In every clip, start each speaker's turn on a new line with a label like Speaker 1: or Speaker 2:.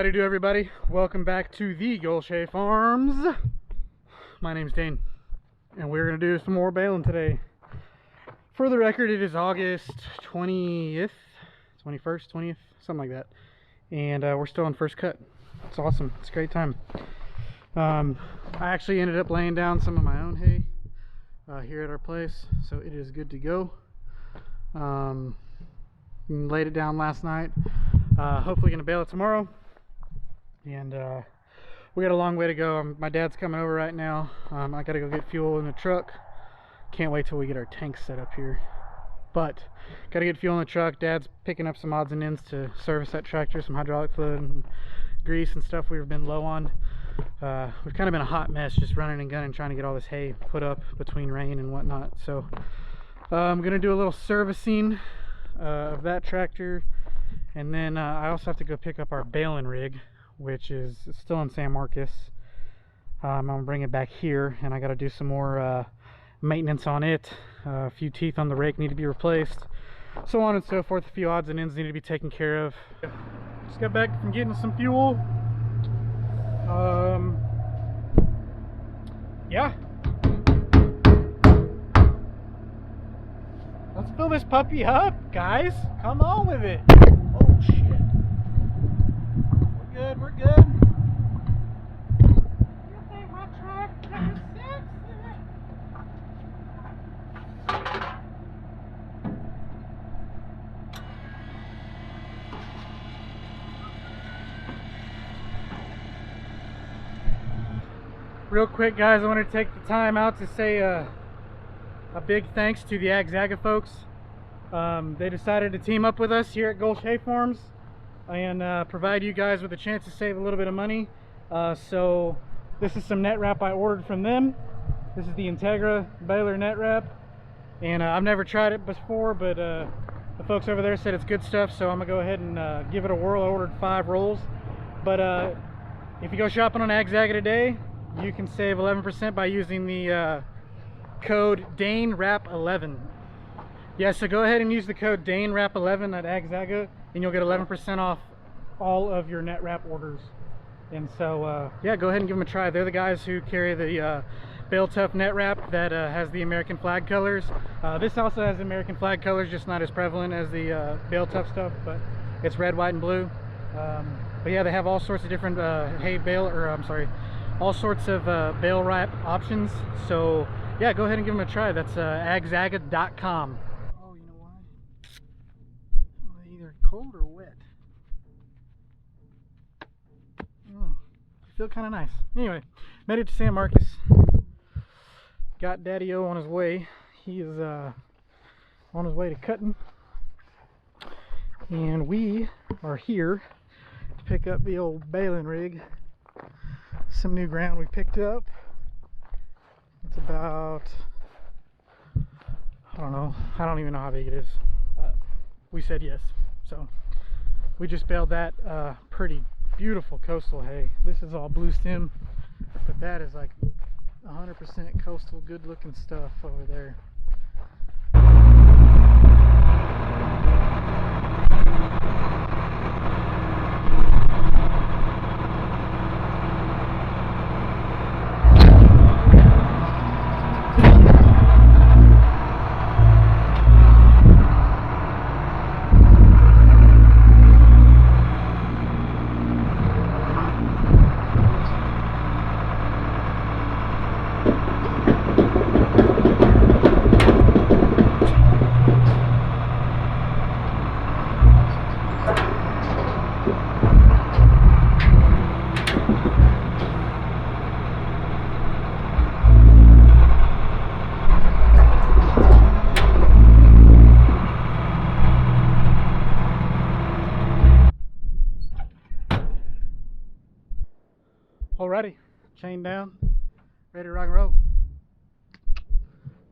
Speaker 1: How do you do, everybody? Welcome back to the Gulshay Farms. My name's Dane, and we're going to do some more baling today. For the record, it is August 20th, 21st, 20th, something like that. And we're still on first cut. It's awesome. It's a great time. I actually ended up laying down some of my own hay here at our place, so it is good to go. Laid it down last night. Hopefully going to bale it tomorrow. And we got a long way to go. My dad's coming over right now. I gotta go get fuel in the truck. Can't wait till we get our tanks set up here, but gotta get fuel in the truck. Dad's picking up some odds and ends to service that tractor, some hydraulic fluid and grease and stuff we've been low on. We've kind of been a hot mess just running and gunning trying to get all this hay put up between rain and whatnot. So I'm gonna do a little servicing of that tractor, and then I also have to go pick up our baling rig, which is still in San Marcos. I'm gonna bring it back here, and I got to do some more maintenance on it. A few teeth on the rake need to be replaced, so on and so forth. A few odds and ends need to be taken care of. Just got back from getting some fuel. Yeah, let's fill this puppy up, guys. Come on with it. Oh shit. We're good. You think my tractor is sexy? Real quick, guys, I want to take the time out to say a big thanks to the Ag-Zaga folks. They decided to team up with us here at Gulshay Farms and provide you guys with a chance to save a little bit of money. So this is some net wrap I ordered from them. This is the Integra baler net wrap, and I've never tried it before, but the folks over there said it's good stuff, so I'm gonna go ahead and give it a whirl. I ordered 5 rolls, but if you go shopping on Ag-Zaga today, you can save 11% by using the code DANEWRAP11. Yeah, so go ahead and use the code DANEWRAP11 at Ag-Zaga, and you'll get 11% off all of your net wrap orders. And so yeah, go ahead and give them a try. They're the guys who carry the Bale Tough net wrap that has the American flag colors. This also has American flag colors, just not as prevalent as the Bale Tough stuff, but it's red, white, and blue. But yeah, they have all sorts of different hay bale, or I'm sorry, all sorts of bale wrap options. So yeah, go ahead and give them a try. That's agzaga.com. Oh, you know why? Well, either cold or wet. Oh, I feel kind of nice. Anyway, made it to San Marcos. Got Daddy-O on his way. He is on his way to cutting, and we are here to pick up the old baling rig. Some new ground we picked up. It's about, I don't know, I don't even know how big it is. We said yes, so we just baled that pretty beautiful coastal hay. This is all blue stem, but that is like 100% coastal, good looking stuff over there. Alrighty, chain down, ready to rock and roll.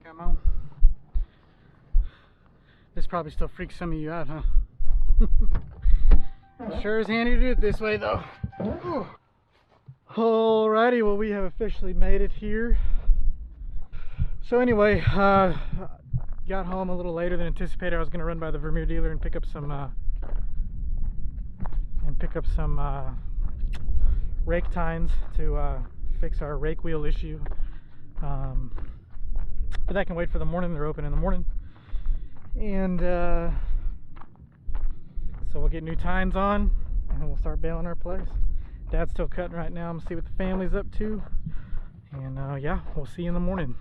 Speaker 1: Come on. This probably still freaks some of you out, huh? Sure is handy to do it this way though. Alrighty, well, we have officially made it here. So anyway, got home a little later than anticipated. I was going to run by the Vermeer dealer and pick up some rake tines to fix our rake wheel issue. But that can wait for the morning. They're open in the morning. And so we'll get new tines on and we'll start baling our place. Dad's still cutting right now. I'm gonna see what the family's up to. And yeah, we'll see you in the morning.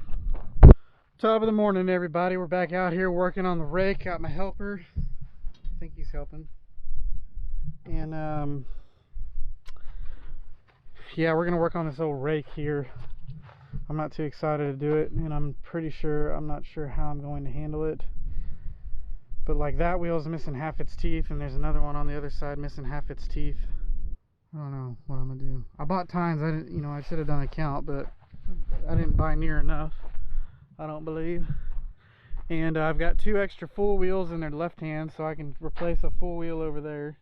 Speaker 1: Top of the morning, everybody. We're back out here working on the rake. Got my helper. I think he's helping. And yeah, we're gonna work on this old rake here. I'm not too excited to do it, and I'm not sure how I'm going to handle it. But like that wheel's missing half its teeth, and there's another one on the other side missing half its teeth. I don't know what I'm gonna do. I bought tines. I didn't, I should have done a count, but I didn't buy near enough, I don't believe. And I've got 2 extra full wheels in their left hand, so I can replace a full wheel over there.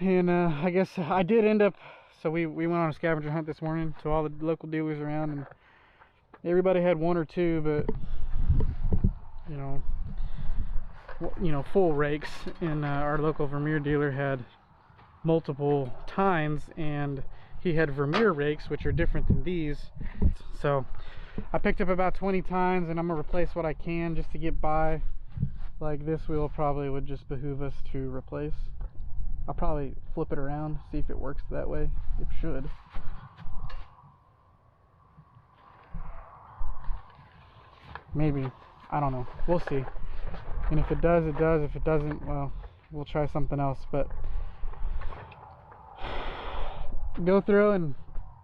Speaker 1: And I guess I did end up, so we went on a scavenger hunt this morning to all the local dealers around, and everybody had 1 or 2, but full rakes. And our local Vermeer dealer had multiple tines, and he had Vermeer rakes, which are different than these. So I picked up about 20 tines, and I'm gonna replace what I can just to get by. Like this wheel probably would just behoove us to replace. I'll probably flip it around, see if it works that way. It should. Maybe. I don't know. We'll see. And if it does, it does. If it doesn't, well, we'll try something else. But go through and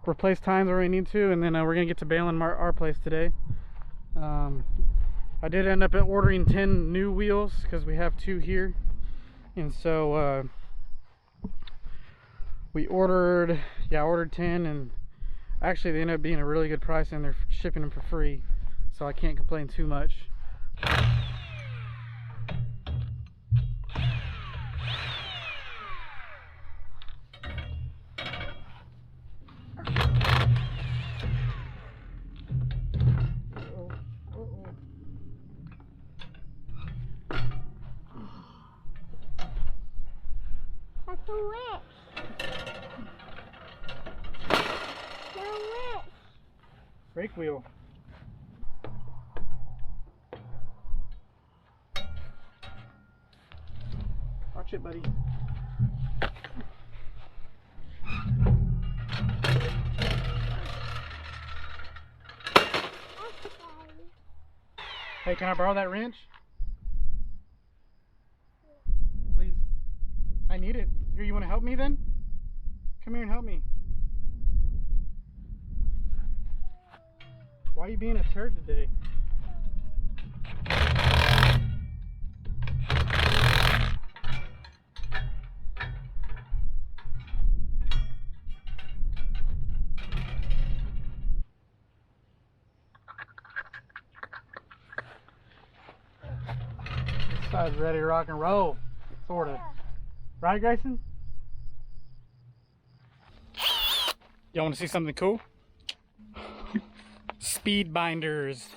Speaker 1: replace tines where we need to, and then we're going to get to baling our place today. I did end up ordering 10 new wheels because we have 2 here. And so we ordered 10, and actually they ended up being a really good price, and they're shipping them for free, so I can't complain too much.
Speaker 2: That's a witch.
Speaker 1: Rake wheel. Watch it, buddy. Hey, can I borrow that wrench? Please. I need it. Here, you want to help me then? Come here and help me. Why are you being a turd today? This side's ready to rock and roll. Sort of. Right, Grayson? Y'all want to see something cool? Speed binders.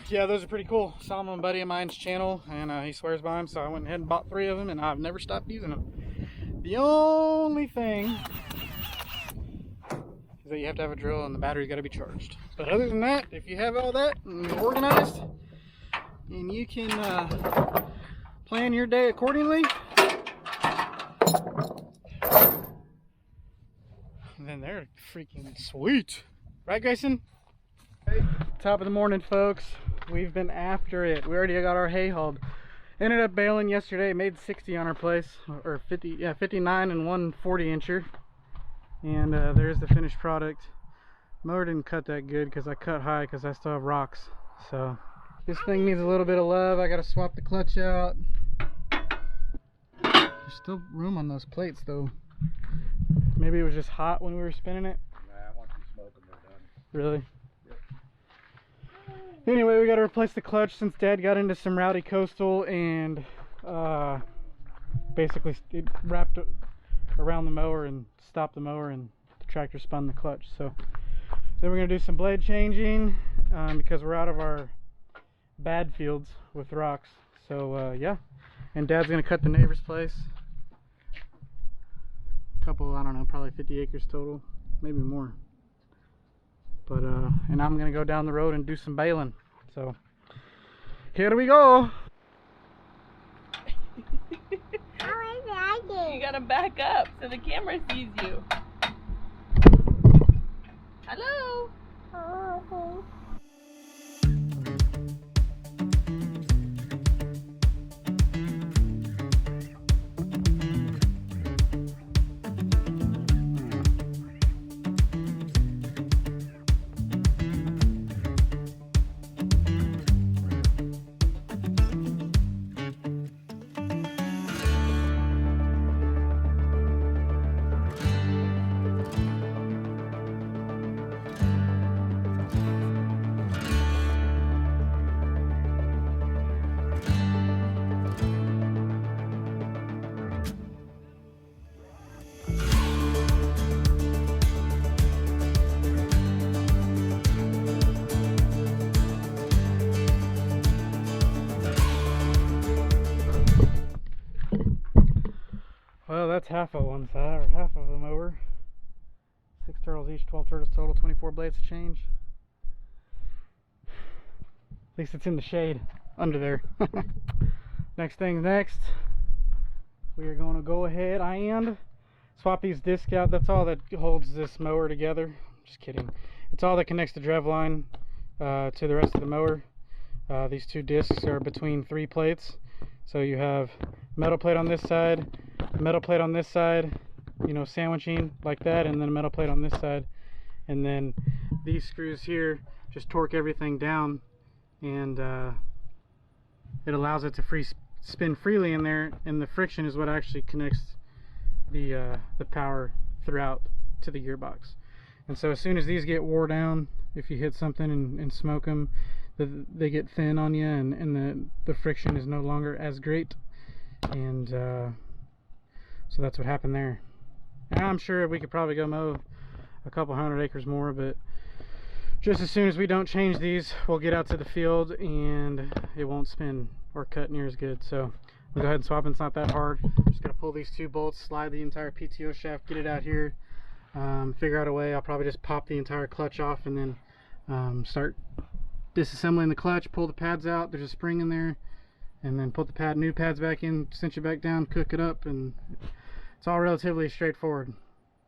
Speaker 1: Yeah, those are pretty cool. Saw them on a buddy of mine's channel, and he swears by them, so I went ahead and bought 3 of them, and I've never stopped using them. The only thing is that you have to have a drill and the battery's got to be charged. But other than that, if you have all that and you're organized and you can plan your day accordingly, then they're freaking sweet. Right, Grayson? Hey. Top of the morning, folks. We've been after it. We already got our hay hauled. Ended up baling yesterday. Made 60 on our place, or 50, yeah, 59 and 1 40-incher. And there's the finished product. Mower didn't cut that good because I cut high because I still have rocks. So this thing needs a little bit of love. I got to swap the clutch out. There's still room on those plates though. Maybe it was just hot when we were spinning it.
Speaker 3: Nah, once you smoke them, they're done.
Speaker 1: Really? Anyway, we got to replace the clutch since Dad got into some rowdy coastal, and basically it wrapped around the mower and stopped the mower, and the tractor spun the clutch. So then we're going to do some blade changing because we're out of our bad fields with rocks. So yeah, and Dad's going to cut the neighbor's place. Couple, I don't know, probably 50 acres total, maybe more. But and I'm gonna go down the road and do some baling. So here we go.
Speaker 2: You
Speaker 4: gotta back up so the camera sees you. Hello.
Speaker 2: Oh,
Speaker 1: Well, that's half of one side, or half of the mower. 6 turtles each, 12 turtles total, 24 blades to change. At least it's in the shade under there. Next thing's next. We are going to go ahead and swap these discs out. That's all that holds this mower together. Just kidding. It's all that connects the drive line to the rest of the mower. These two discs are between 3 plates. So you have metal plate on this side, metal plate on this side, you know, sandwiching like that, and then a metal plate on this side. And then these screws here just torque everything down, and it allows it to spin freely in there, and the friction is what actually connects the power throughout to the gearbox. And so as soon as these get wore down, if you hit something and smoke them, they get thin on you, and the friction is no longer as great. And so that's what happened there. And I'm sure we could probably go mow a couple 100 acres more, but just as soon as we don't change these, we'll get out to the field and it won't spin or cut near as good. So we'll go ahead and swap it. It's not that hard. Just gotta pull these 2 bolts, slide the entire PTO shaft, get it out here, figure out a way. I'll probably just pop the entire clutch off and then start disassembling the clutch, pull the pads out. There's a spring in there, and then put the new pads back in, cinch it back down, cook it up, and it's all relatively straightforward.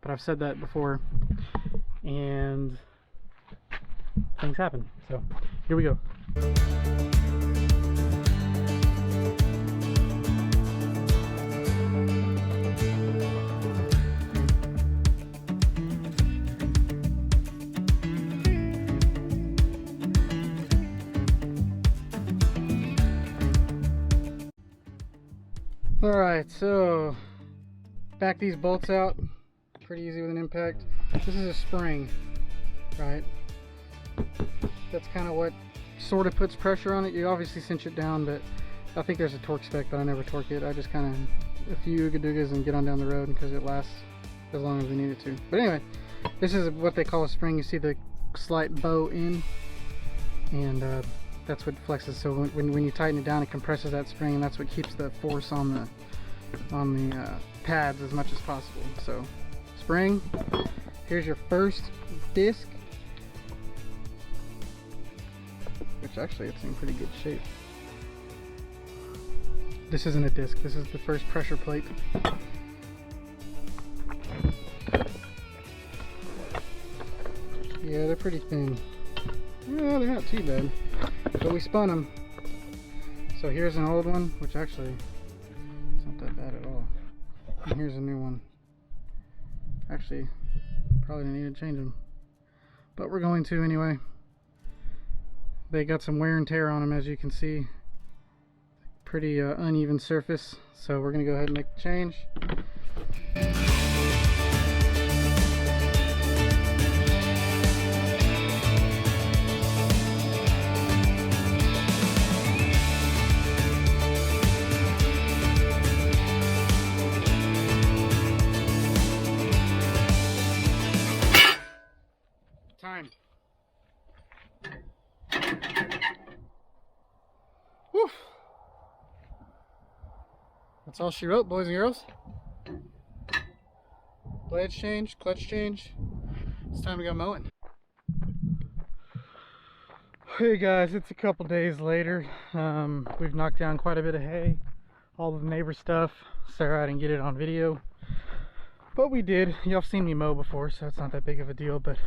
Speaker 1: But I've said that before, and things happen. So here we go. Alright, so back these bolts out, pretty easy with an impact. This is a spring, right? That's kind of what sort of puts pressure on it. You obviously cinch it down, but I think there's a torque spec, but I never torque it. I just kind of a few ooga-doogas and get on down the road because it lasts as long as we need it to. But anyway, this is what they call a spring. You see the slight bow in, and that's what flexes. So when you tighten it down, it compresses that spring, and that's what keeps the force on the pads as much as possible. So spring, here's your first disc, which actually it's in pretty good shape. This isn't a disc, this is the first pressure plate. Yeah, they're pretty thin. Yeah, they're not too bad, but we spun them. So here's an old one, which actually it's not that bad at all. And here's a new one. Actually, probably need to change them, but we're going to anyway. They got some wear and tear on them, as you can see. Pretty uneven surface, so we're gonna go ahead and make the change. That's all she wrote, boys and girls. Blades change, clutch change. It's time to go mowing. Hey guys, it's a couple days later. We've knocked down quite a bit of hay, all the neighbor stuff. Sorry I didn't get it on video, but we did. Y'all seen me mow before, so it's not that big of a deal. But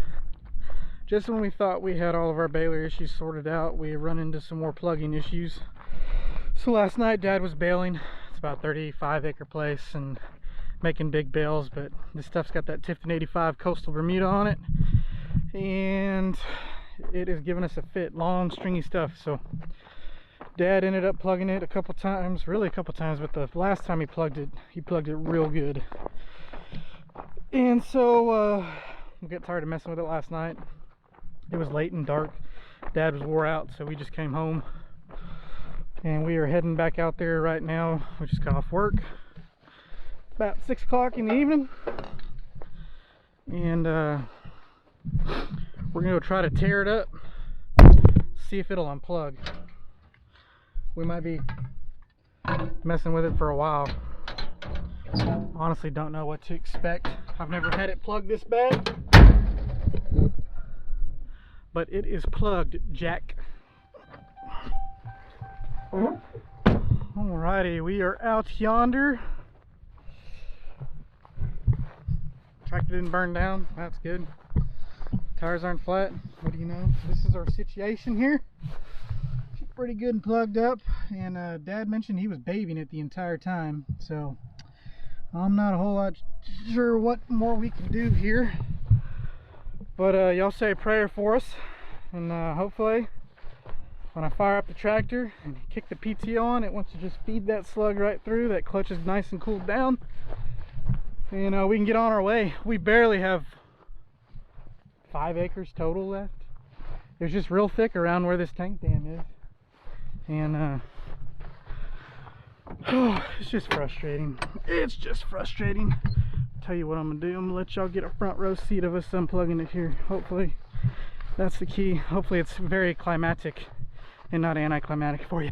Speaker 1: just when we thought we had all of our baler issues sorted out, we run into some more plugging issues. So last night Dad was baling. It's about a 35-acre place and making big bales, but this stuff's got that Tifton 85 coastal Bermuda on it, and it is giving us a fit. Long stringy stuff. So Dad ended up plugging it a couple times, really a couple times, but the last time he plugged it real good. And so we got tired of messing with it last night. It was late and dark. Dad was wore out, so we just came home and we are heading back out there right now. We just got off work about 6 o'clock in the evening, and we're gonna go try to tear it up, see if it'll unplug. We might be messing with it for a while. Honestly, don't know what to expect. I've never had it plugged this bad, but it is plugged, Jack. Alrighty, we are out yonder. Tractor didn't burn down. That's good. Tires aren't flat. What do you know? This is our situation here. She's pretty good and plugged up, and Dad mentioned he was babying it the entire time, so I'm not a whole lot sure what more we can do here, but y'all say a prayer for us, and hopefully when I fire up the tractor and kick the PTO on, it wants to just feed that slug right through. That clutch is nice and cooled down, and we can get on our way. We barely have 5 acres total left. It's just real thick around where this tank dam is, and oh, it's just frustrating. It's just frustrating. Tell you what I'm gonna do. I'm gonna let y'all get a front row seat of us unplugging it here. Hopefully that's the key. Hopefully it's very climatic and not anticlimactic for you.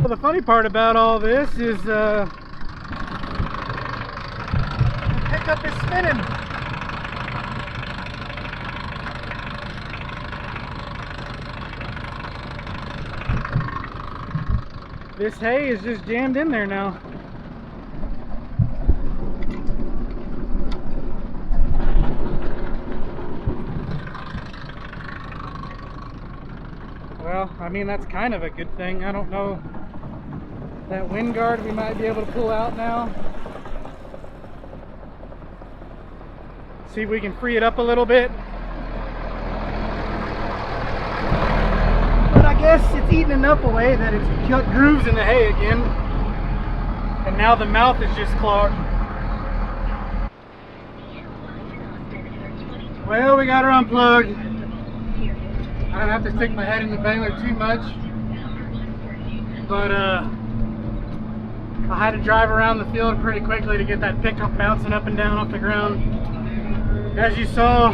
Speaker 1: The funny part about all this is the pickup is spinning. This hay is just jammed in there now. Well, I mean, that's kind of a good thing. I don't know. That wind guard we might be able to pull out now. See if we can free it up a little bit. But I guess it's eaten enough away that it's cut grooves in the hay again. And now the mouth is just clogged. Well, we got her unplugged. I don't have to stick my head in the baler too much. But I had to drive around the field pretty quickly to get that pickup bouncing up and down off the ground. As you saw,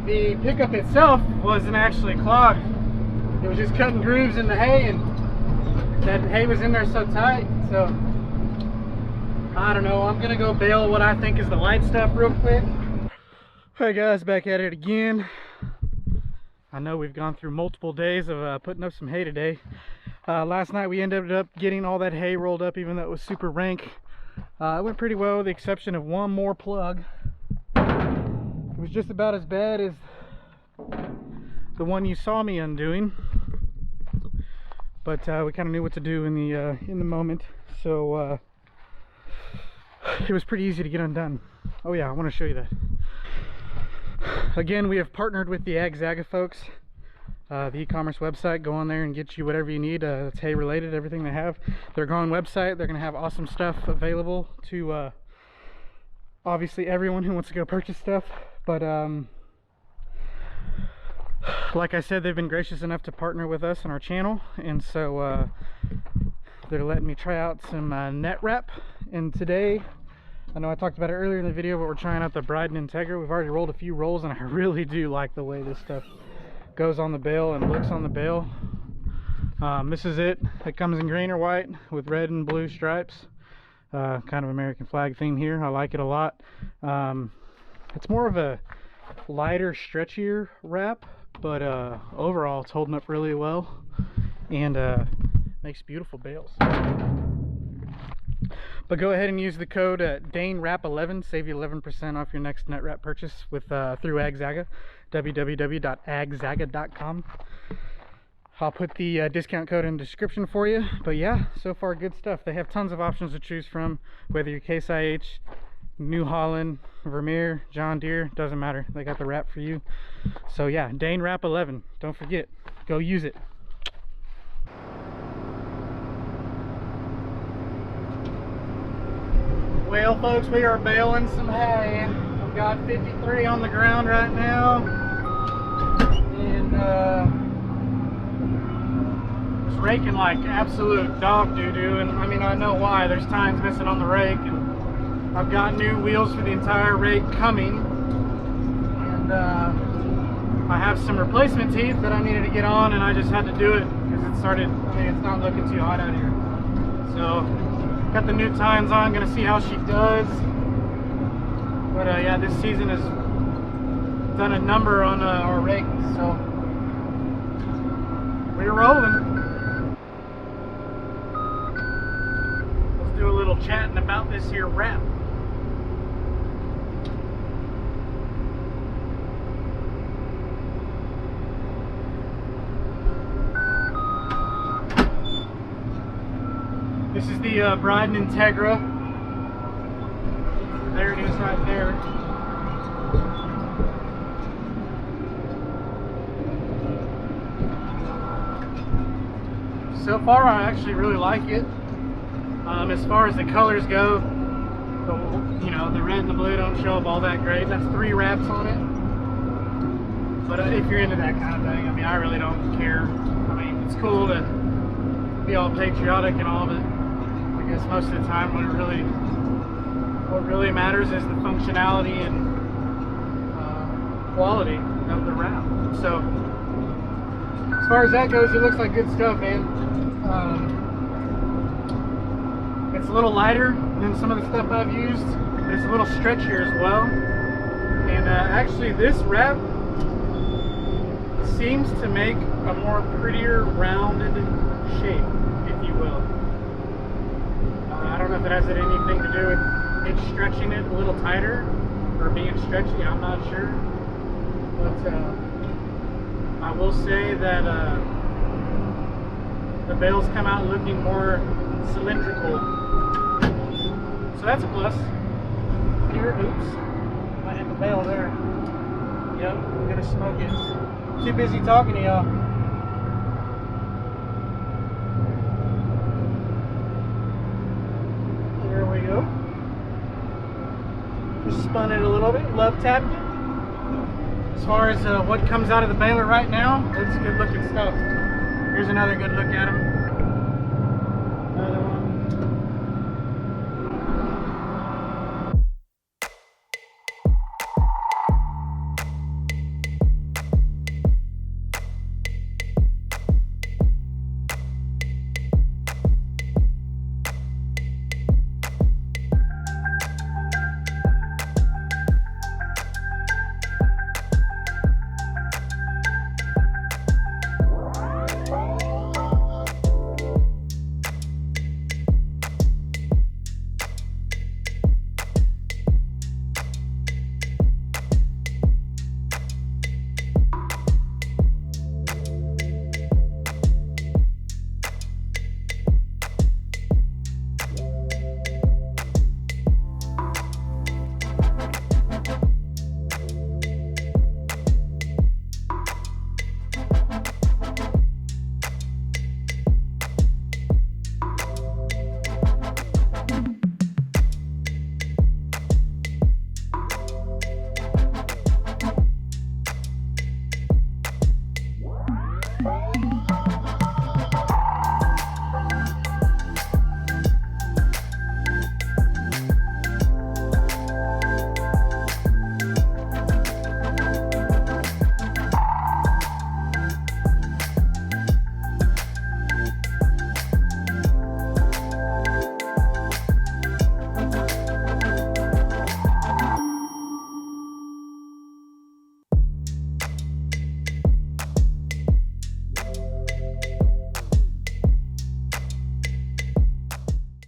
Speaker 1: the pickup itself wasn't actually clogged. It was just cutting grooves in the hay, and that hay was in there so tight. So I don't know, I'm gonna go bale what I think is the light stuff real quick. Alright guys, back at it again. I know we've gone through multiple days of putting up some hay today. Last night we ended up getting all that hay rolled up, even though it was super rank. It went pretty well with the exception of one more plug. It was just about as bad as the one you saw me undoing, but we kind of knew what to do in the moment, so it was pretty easy to get undone. Oh yeah, I want to show you that. Again, we have partnered with the Agzaga folks, the e-commerce website. Go on there and get you whatever you need that's hay related, everything they have. Their growing website, they're going to have awesome stuff available to obviously everyone who wants to go purchase stuff. But like I said, they've been gracious enough to partner with us on our channel, and so they're letting me try out some net wrap. And today, I know I talked about it earlier in the video, but we're trying out the Bride and Integra. We've already rolled a few rolls, and I really do like the way this stuff goes on the bale and looks on the bale. This is it. It comes in green or white with red and blue stripes. Kind of American flag theme here. I like it a lot. It's more of a lighter, stretchier wrap, but overall it's holding up really well and makes beautiful bales. But go ahead and use the code DaneWrap11, save you 11% off your next net wrap purchase with through Agzaga, www.agzaga.com. I'll put the discount code in the description for you. But yeah, so far good stuff. They have tons of options to choose from, whether you're Case IH, New Holland, Vermeer, John Deere, doesn't matter. They got the wrap for you. So yeah, Dane Wrap 11. Don't forget, go use it. Well, folks, we are baling some hay. I've got 53 on the ground right now, and it's raking like absolute dog doo-doo. And I mean, I know why. There's tines missing on the rake, and I've got new wheels for the entire rake coming, and I have some replacement teeth that I needed to get on, and I just had to do it because it started, I mean, it's not looking too hot out here. So got the new tines on, gonna see how she does. But yeah, this season has done a number on our rake, so we're rolling. Let's do a little chatting about this here wrap. This is the Bride and Integra. There it is right there. So far I actually really like it. As far as the colors go, you know, the red and the blue don't show up all that great. That's 3 wraps on it. But if you're into that kind of thing, I mean, I really don't care. I mean, it's cool to be all patriotic and all, but I guess most of the time what really matters is the functionality and quality of the wrap. So as far as that goes, it looks like good stuff, man. It's a little lighter than some of the stuff I've used, but it's a little stretchier as well. And actually this wrap seems to make a more prettier rounded shape, if you will. I don't know if it has anything to do with it stretching it a little tighter or being stretchy, I'm not sure. But I will say that the bales come out looking more cylindrical. So that's a plus. Here, oops, I hit the bale there. Yep, I'm gonna smoke it. Too busy talking to y'all. There we go. Just spun it a little bit, love tapped it. As far as what comes out of the baler right now, it's good looking stuff. Here's another good look at them.